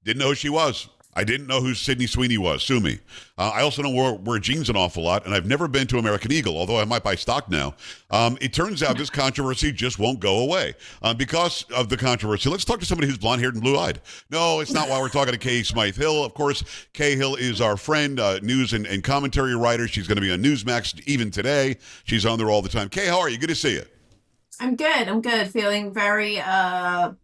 Didn't know who she was. I didn't know who Sydney Sweeney was. Sue me. I also don't wear jeans an awful lot, and I've never been to American Eagle, although I might buy stock now. It turns out this controversy just won't go away because of the controversy. Let's talk to somebody who's blonde-haired and blue-eyed. No, it's not why we're talking to Kay Smythe Hill. Of course, Kay Hill is our friend, news and commentary writer. She's going to be on Newsmax even today. She's on there all the time. Kay, how are you? Good to see you. I'm good. I'm good. Feeling very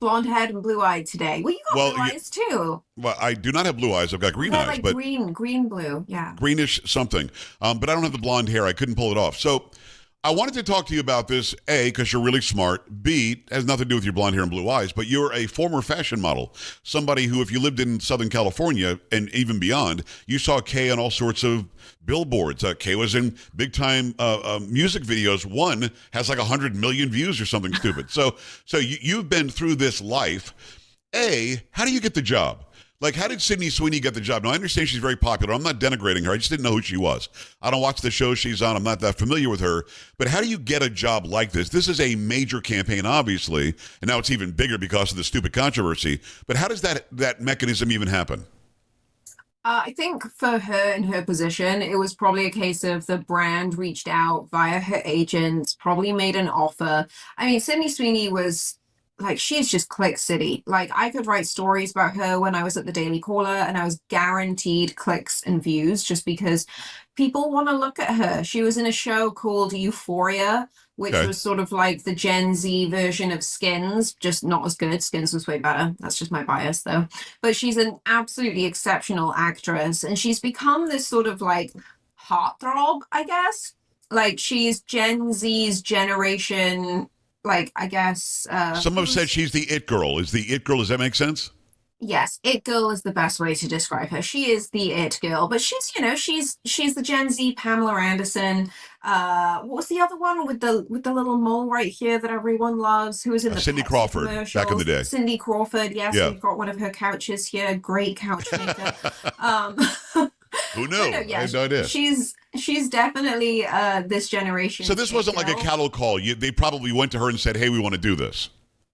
blonde haired and blue eyed today. Well, you got Well, blue eyes too. well, I do not have blue eyes. I've got green They're eyes, like but green, blue. Yeah. greenish something. But I don't have the blonde hair. I couldn't pull it off. So I wanted to talk to you about this, A, because you're really smart. B, has nothing to do with your blonde hair and blue eyes, but you're a former fashion model. Somebody who, if you lived in Southern California and even beyond, you saw Kay on all sorts of billboards. Kay was in big time music videos. One has like 100 million views or something stupid. So you've been through this life. A, how do you get the job? Like, how did Sydney Sweeney get the job? Now, I understand she's very popular. I'm not denigrating her. I just didn't know who she was. I don't watch the show she's on. I'm not that familiar with her. But how do you get a job like this? This is a major campaign, obviously, and now it's even bigger because of the stupid controversy. But how does that mechanism even happen? I think for her in her position, it was probably a case of the brand reached out via her agents, probably made an offer. I mean, Sydney Sweeney was like, she's just click city. Like, I could write stories about her when I was at the Daily Caller, and I was guaranteed clicks and views just because people want to look at her. She was in a show called Euphoria, which Okay. was sort of like the Gen Z version of Skins, just not as good. Skins was way better. That's just my bias, though. But she's an absolutely exceptional actress, and she's become this sort of like heartthrob, I guess. Like, she's Gen Z's generation, like, I guess, Some have said who's she's the it girl. Is the it girl, does that make sense? yes, it girl is the best way to describe her. She is the it girl, but she's, she's the Gen Z Pamela Anderson. What was the other one with the little mole right here that everyone loves, who was in the Cindy Pepsi Crawford, back in the commercials? day. Cindy Crawford, yes, Yeah. we've got one of her couches here. Great couch maker. Um, Who but no, knew? I yeah, had no idea. she's definitely this So generation's this it wasn't like a girl. cattle call. They probably went to her and said, hey, we want to do this.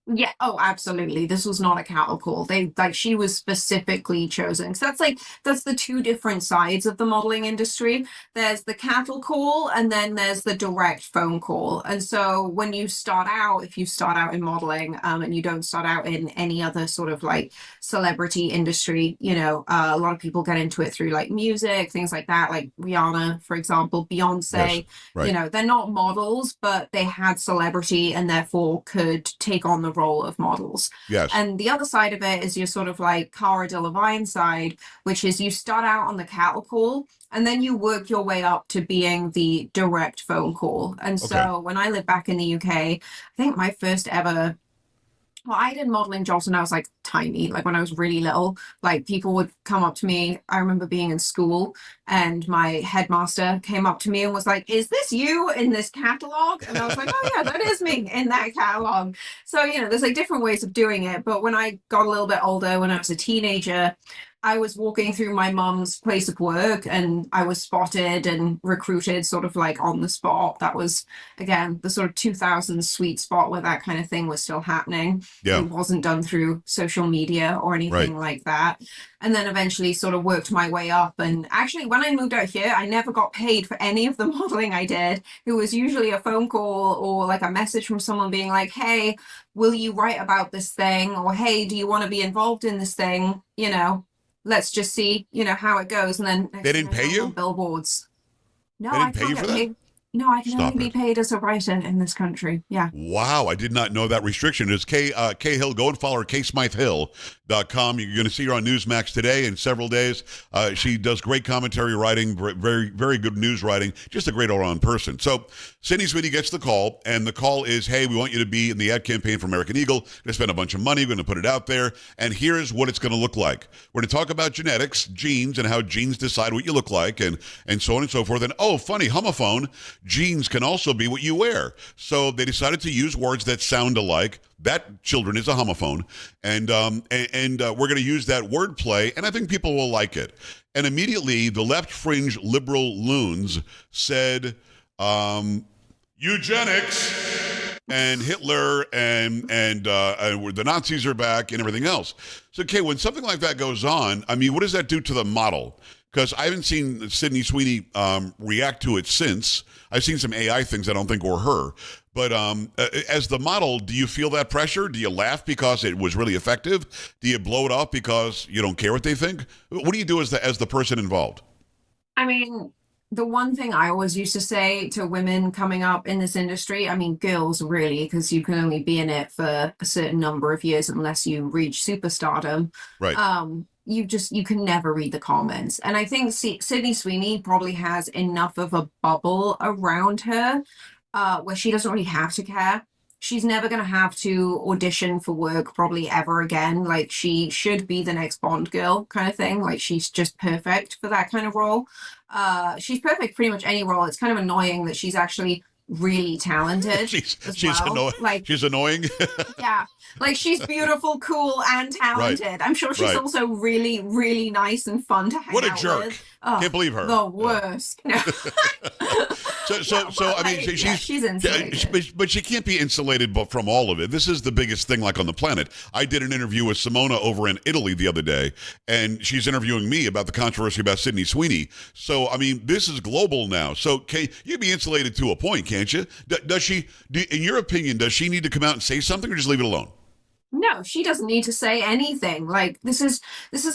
Yeah, oh, absolutely. This was not a cattle call. They like she was specifically chosen. So that's the two different sides of the modeling industry. There's the cattle call and then there's the direct phone call. And so when you start out, if you start out in modeling, and you don't start out in any other sort of like celebrity industry, a lot of people get into it through like music, things like that, like Rihanna, for example, Yes. Beyonce, Right. they're not models, but they had celebrity and therefore could take on the role of models. Yes. And the other side of it is your sort of like Cara Delevingne side, which is you start out on the cattle call and then you work your way up to being the direct phone call. And Okay. so when I lived back in the UK, I think my first ever well, I did modeling jobs when I was like tiny, like when I was really little. Like people would come up to me. I remember being in school and my headmaster came up to me and was like, "Is this you in this catalog?" And I was like, "Oh yeah, that is me in that catalog." So, there's like different ways of doing it. But when I got a little bit older, when I was a teenager, I was walking through my mum's place of work and I was spotted and recruited sort of like on the spot. That was, again, the sort of 2000s sweet spot where that kind of thing was still happening. It Yeah. wasn't done through social media or Right. anything like that. And then eventually sort of worked my way up. And actually, when I moved out here, I never got paid for any of the modeling I did. It was usually a phone call or like a message from someone being like, "Hey, will you write about this thing?" Or, "Hey, do you want to be involved in this thing?" Let's just see, how it goes. And then They next thing didn't I know, pay I'm on you? billboards. No, They I didn't pay can't you for get that? paid. No, I can only Stop be it. paid as a writer in this country. Yeah. Wow, I did not know that restriction. It's Kay Hill. Go and follow her, kaysmythehill.com. You're going to see her on Newsmax today in several days. She does great commentary writing, very, very good news writing, just a great all-around person. So Sydney Sweeney gets the call, and the call is, hey, we want you to be in the ad campaign for American Eagle. We're going to spend a bunch of money. We're going to put it out there, and here's what it's going to look like. We're going to talk about genetics, genes, and how genes decide what you look like, and so on and so forth. And, oh, funny, homophone, genes can also be what you wear. So they decided to use words that sound alike. That, children, is a homophone, and we're going to use that wordplay, and I think people will like it. And immediately, the left fringe liberal loons said, eugenics. and Hitler and the Nazis are back and everything else. So, Kay, when something like that goes on, I mean, what does that do to the model? Because I haven't seen Sydney Sweeney react to it since. I've seen some AI things I don't think were her. But as the model, do you feel that pressure? Do you laugh because it was really effective? Do you blow it off because you don't care what they think? What do you do as the person involved? I mean, the one thing I always used to say to women coming up in this industry, I mean, girls really, because you can only be in it for a certain number of years unless you reach superstardom. Right. You can never read the comments. And I think Sydney Sweeney probably has enough of a bubble around her where she doesn't really have to care. She's never going to have to audition for work probably ever again. Like she should be the next Bond girl kind of thing. Like she's just perfect for that kind of role. She's perfect pretty much any role. It's kind of annoying that she's actually really talented she's well. annoying. Like she's annoying. yeah, like she's beautiful, cool, and talented. Right. I'm sure she's Right. also really, really nice and fun to hang What a out jerk. with. Oh, Can't believe her. the worst. No. So I mean, she's insulated. but she can't be insulated from all of it. This is the biggest thing like on the planet. I did an interview with Simona over in Italy the other day, and she's interviewing me about the controversy about Sydney Sweeney. So I mean, this is global now. So you'd be insulated to a point, can't you? Does she? In your opinion, does she need to come out and say something, or just leave it alone? No, she doesn't need to say anything. Like this is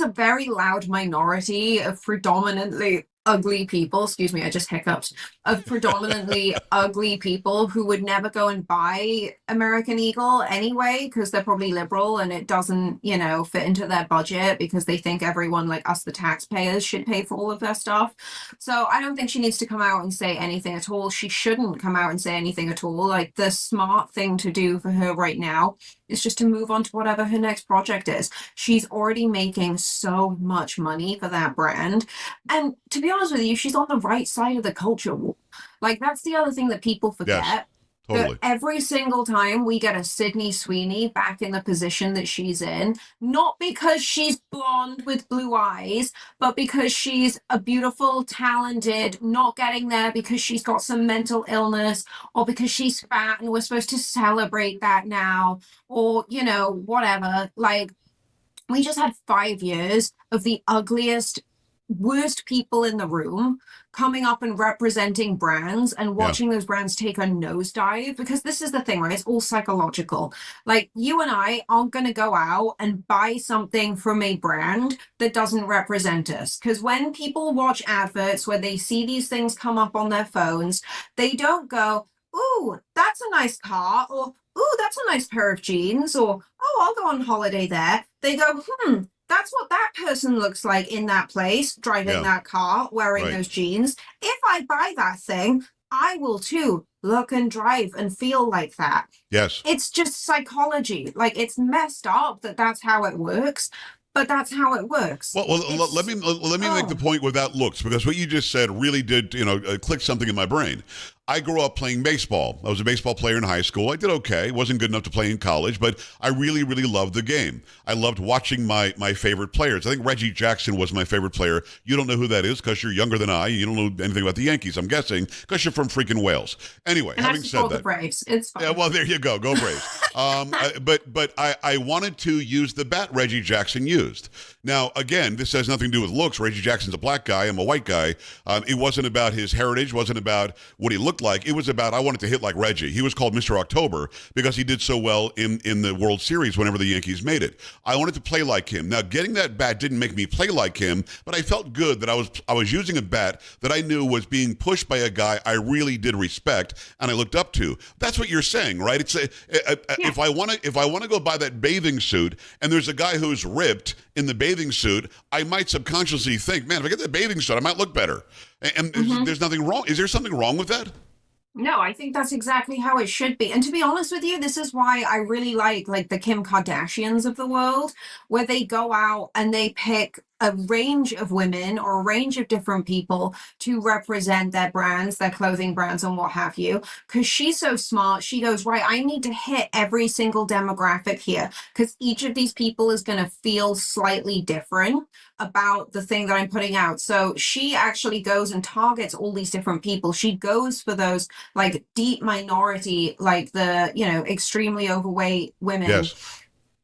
a very loud minority of predominantly ugly people. Excuse me, I just hiccuped. Of predominantly ugly people who would never go and buy American Eagle anyway because they're probably liberal and it doesn't, fit into their budget because they think everyone like us, the taxpayers, should pay for all of their stuff. So I don't think she needs to come out and say anything at all. She shouldn't come out and say anything at all. Like the smart thing to do for her right now is just to move on to whatever her next project is. She's already making so much money for that brand. And to be honest with you, she's on the right side of the culture war. Like, that's the other thing that people forget. Yes, totally. That every single time we get a Sydney Sweeney back in the position that she's in, not because she's blonde with blue eyes, but because she's a beautiful, talented, not getting there because she's got some mental illness or because she's fat and we're supposed to celebrate that now or, whatever. Like, we just had 5 years of the ugliest, worst people in the room coming up and representing brands and watching those brands take a nosedive because this is the thing, right? It's all psychological. Like you and I aren't going to go out and buy something from a brand that doesn't represent us because when people watch adverts where they see these things come up on their phones, they don't go, ooh, that's a nice car, or ooh, that's a nice pair of jeans, or oh, I'll go on holiday there. They go, that's what that person looks like in that place, driving that car, wearing those jeans. If I buy that thing, I will too look and drive and feel like that. Yes. It's just psychology. Like it's messed up that that's how it works, but that's how it works. Well, let me make the point without looks because what you just said really did, click something in my brain. I grew up playing baseball. I was a baseball player in high school. I did okay. Wasn't good enough to play in college, but I really, really loved the game. I loved watching my favorite players. I think Reggie Jackson was my favorite player. You don't know who that is because you're younger than I. You don't know anything about the Yankees, I'm guessing, because you're from freaking Wales. Anyway, and having said that. The Braves. It's fine. Yeah, well, there you go. Go Braves. But I wanted to use the bat Reggie Jackson used. Now, again, this has nothing to do with looks. Reggie Jackson's a black guy. I'm a white guy. It wasn't about his heritage. Wasn't about what he looked like. It was about I wanted to hit like Reggie. He was called Mr. October because he did so well in the World Series whenever the Yankees made it. I wanted to play like him. Now, getting that bat didn't make me play like him, but I felt good that I was using a bat that I knew was being pushed by a guy I really did respect and I looked up to. That's what you're saying, right? It's if I want to go buy that bathing suit and there's a guy who's ripped in the bathing suit, I might subconsciously think, man, if I get that bathing suit, I might look better. And there's nothing wrong. Is there something wrong with that? No, I think that's exactly how it should be. And to be honest with you, this is why I really like the Kim Kardashians of the world, where they go out and they pick a range of women or a range of different people to represent their brands, their clothing brands, and what have you. Because she's so smart, she goes, right, I need to hit every single demographic here because each of these people is going to feel slightly different about the thing that I'm putting out. So she actually goes and targets all these different people. She goes for those like deep minority, like the, extremely overweight women, Yes.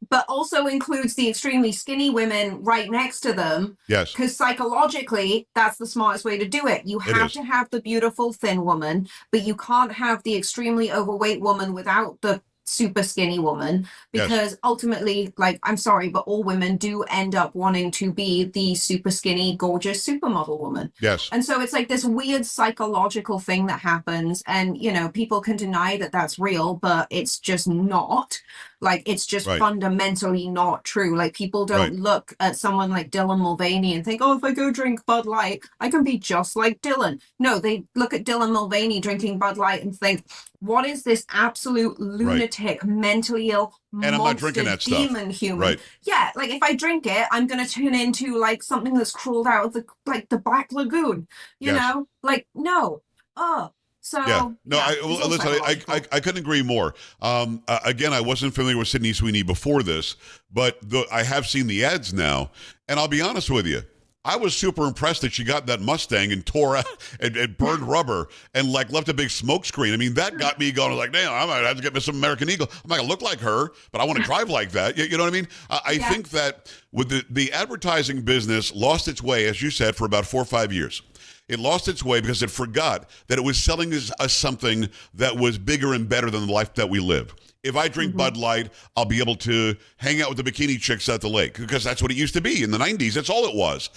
but also includes the extremely skinny women right next to them. Yes. Because psychologically, that's the smartest way to do it. You It have is. to have the beautiful thin woman, but you can't have the extremely overweight woman without the super skinny woman, Yes. because ultimately, like, I'm sorry, but all women do end up wanting to be the super skinny, gorgeous supermodel woman. Yes. And so it's like this weird psychological thing that happens. And, people can deny that that's real, but it's just not. Like, it's just Right. fundamentally not true. Like, people don't Right. look at someone like Dylan Mulvaney and think, oh, if I go drink Bud Light, I can be just like Dylan. No, they look at Dylan Mulvaney drinking Bud Light and think, what is this absolute Right. lunatic, mentally ill, And I'm not drinking monster, that stuff. demon human? Right. Yeah, like if I drink it, I'm gonna turn into like something that's crawled out of the Black Lagoon. Yes. Like no. Yeah. So No, yeah, it's all listen, psychological. I couldn't agree more. Again, I wasn't familiar with Sydney Sweeney before this, but I have seen the ads now, and I'll be honest with you. I was super impressed that she got that Mustang and tore out and burned rubber and like left a big smoke screen. I mean, that got me going like, damn, I might have to get me some American Eagle. I'm not gonna look like her, but I want to drive like that. You know what I mean? I Yeah. think that with the advertising business lost its way, as you said, for about 4 or 5 years. It lost its way because it forgot that it was selling us something that was bigger and better than the life that we live. If I drink Bud Light, I'll be able to hang out with the bikini chicks at the lake because that's what it used to be in the 90s. That's all it was.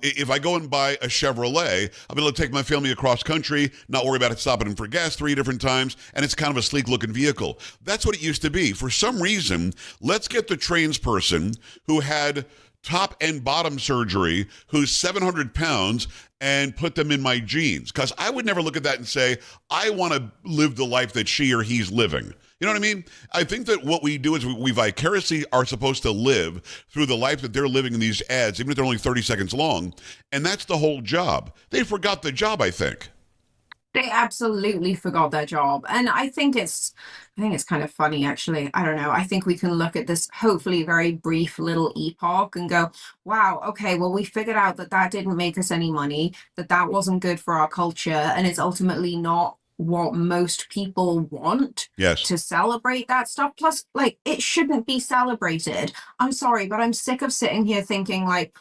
If I go and buy a Chevrolet, I'll be able to take my family across country, not worry about it stopping in for gas 3 different times, and it's kind of a sleek looking vehicle. That's what it used to be. For some reason, let's get the trans person who had top and bottom surgery who's 700 pounds and put them in my jeans, because I would never look at that and say, I want to live the life that she or he's living. You know what I mean? I think that what we do is we vicariously are supposed to live through the life that they're living in these ads, even if they're only 30 seconds long. And that's the whole job. They forgot the job, I think. They absolutely forgot their job. And I think it's kind of funny actually. I don't know. I think we can look at this hopefully very brief little epoch and go, wow, okay, well we figured out that that didn't make us any money, that that wasn't good for our culture, and it's ultimately not what most people want Yes. to celebrate that stuff. Plus, like, it shouldn't be celebrated. I'm sorry, but I'm sick of sitting here thinking like,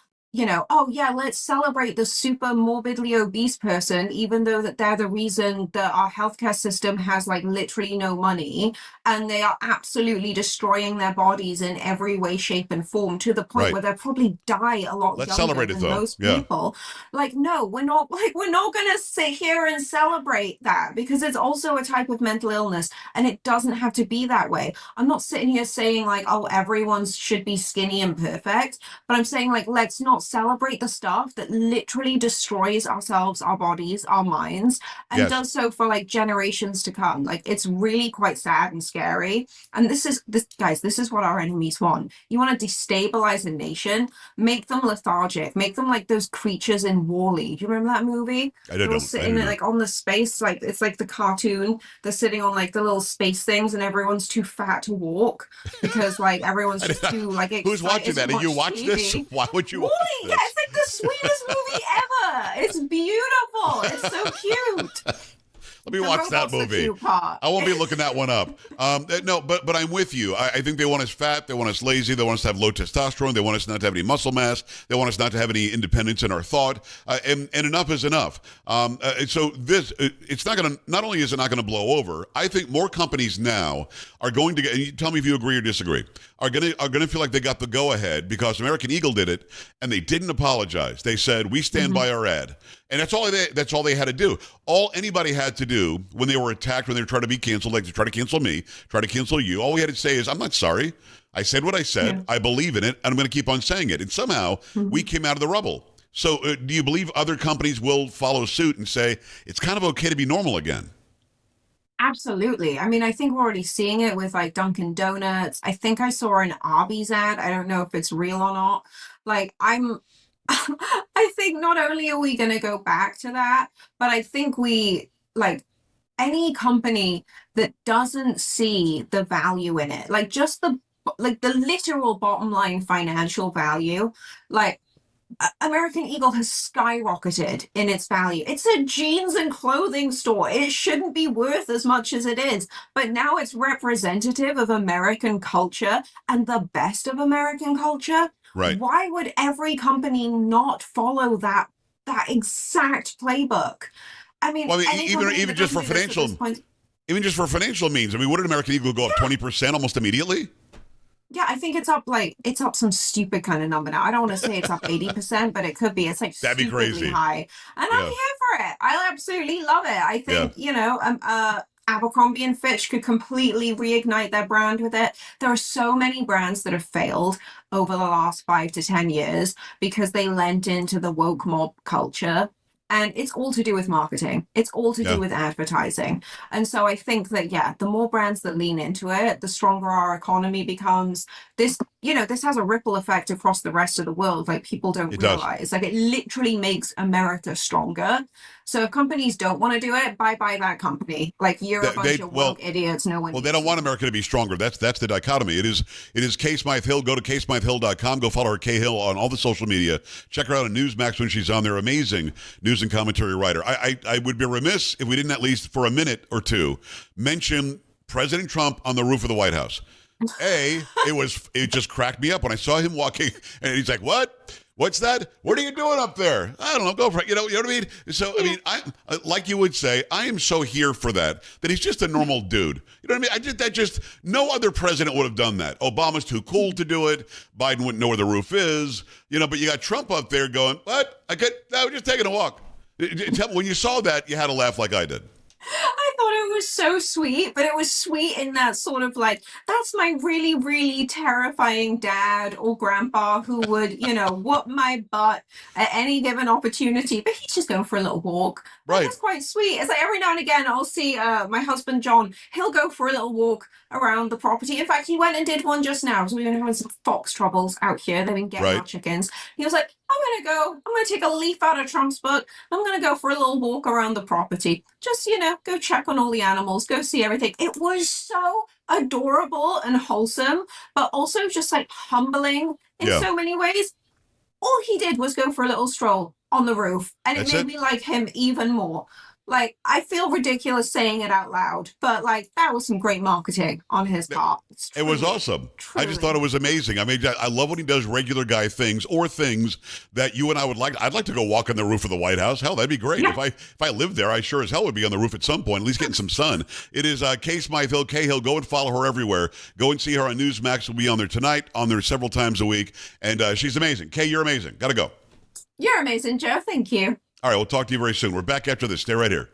oh yeah, let's celebrate the super morbidly obese person, even though that they're the reason that our healthcare system has like literally no money, and they are absolutely destroying their bodies in every way, shape, and form to the point Right. where they'll probably die a lot Let's younger celebrate it, than though. most Yeah. people. Like, no, we're not gonna sit here and celebrate that because it's also a type of mental illness, and it doesn't have to be that way. I'm not sitting here saying like, oh, everyone should be skinny and perfect, but I'm saying like, let's not celebrate the stuff that literally destroys ourselves, our bodies, our minds, and Yes. does so for like generations to come. Like, it's really quite sad and scary. And this is what our enemies want. You want to destabilize a nation, make them lethargic, make them like those creatures in Wall-E. Do you remember that movie? I They're all don't. I sitting do there, not. like on the space, like it's like the cartoon. They're sitting on like the little space things, and everyone's too fat to walk because like everyone's just too like Who's watching excited that? to And you watch watch this? TV. Why would you watch Wall-E, yeah, this? it's like the sweetest movie ever. It's beautiful. It's so cute. Let me The watch that robot's the movie. cute part. I won't be looking that one up. No, but I'm with you. I think they want us fat. They want us lazy. They want us to have low testosterone. They want us not to have any muscle mass. They want us not to have any independence in our thought. And enough is enough. So it's not going to. Not only is it not going to blow over, I think more companies now are going to get. And you tell me if you agree or disagree. Are going to feel like they got the go ahead because American Eagle did it and they didn't apologize. They said we stand by our ad. And that's all they had to do. All anybody had to do when they were attacked, when they were trying to be canceled, like they try to cancel me, try to cancel you, all we had to say is, I'm not sorry. I said what I said. Yeah. I believe in it, and I'm going to keep on saying it. And somehow we came out of the rubble. So do you believe other companies will follow suit and say, it's kind of okay to be normal again? Absolutely. I mean, I think we're already seeing it with like Dunkin' Donuts. I think I saw an Arby's ad. I don't know if it's real or not. Like, I think not only are we going to go back to that, but I think like, any company that doesn't see the value in it, like just the literal bottom line financial value, like American Eagle has skyrocketed in its value. It's a jeans and clothing store. It shouldn't be worth as much as it is, but now it's representative of American culture and the best of American culture. Right. Why would every company not follow that exact playbook? I mean, Well, I mean, any company even that just doesn't for do this at this financial, point, even just for financial means. I mean, what did American Eagle go up 20% almost immediately? yeah, I think it's up some stupid kind of number now. I don't want to say it's up 80%, but it could be. It's like That'd be stupidly crazy. high. And I'm Yeah. here for it. I absolutely love it. I Yeah. think, Abercrombie and Fitch could completely reignite their brand with it. There are so many brands that have failed over the last 5 to 10 years because they lent into the woke mob culture. And it's all to do with marketing. It's all to Yeah. do with advertising. And so I think that, yeah, the more brands that lean into it, the stronger our economy becomes. This has a ripple effect across the rest of the world. Like people don't It does. realize, like it literally makes America stronger. So if companies don't want to do it, bye bye that company. Like you're a bunch They of woke well, idiots. No one Well, they needs don't want you. America to be stronger. That's the dichotomy. It is Kay Smythe Hill. Go to kaysmythehill.com. Go follow her Kay Hill on all the social media. Check her out on Newsmax when she's on there. Amazing news and commentary writer. I would be remiss if we didn't at least for a minute or two mention President Trump on the roof of the White House. It just cracked me up when I saw him walking, and he's like, "What? What's that? What are you doing up there? I don't know. Go for it. You know what I mean? So, I Yeah. mean, I like you would say, I am so here for that he's just a normal dude. You know what I mean? No other president would have done that. Obama's too cool to do it. Biden wouldn't know where the roof is. But you got Trump up there going, "What? We're just taking a walk." When you saw that, you had to laugh like I did. I thought it was so sweet, but it was sweet in that sort of like, that's my really, really terrifying dad or grandpa who would, whoop my butt at any given opportunity, but he's just going for a little walk. Like, Right, that's quite sweet. It's like every now and again, I'll see my husband, John, he'll go for a little walk around the property. In fact, he went and did one just now. So we've been having some fox troubles out here. They've been getting our right. chickens. He was like, I'm going to take a leaf out of Trump's book. I'm going to go for a little walk around the property. Just, go check on all the animals, go see everything. It was so adorable and wholesome, but also just like humbling in Yeah, so many ways. All he did was go for a little stroll on the roof, and it that's made it. me like him even more. Like, I feel ridiculous saying it out loud, but like, that was some great marketing on his part. It's It was truly, awesome. I just thought truly. it was amazing. I mean, I love when he does regular guy things or things that you and I would like. I'd like to go walk on the roof of the White House. Hell, that'd be great. Yeah. If I lived there, I sure as hell would be on the roof at some point, at least getting some sun. It is Kay Smythe Hill. Kay Hill. Go and follow her everywhere. Go and see her on Newsmax. We'll be on there tonight, on there several times a week. And she's amazing. Kay, you're amazing. Got to go. You're amazing, Joe. Thank you. All right, we'll talk to you very soon. We're back after this. Stay right here.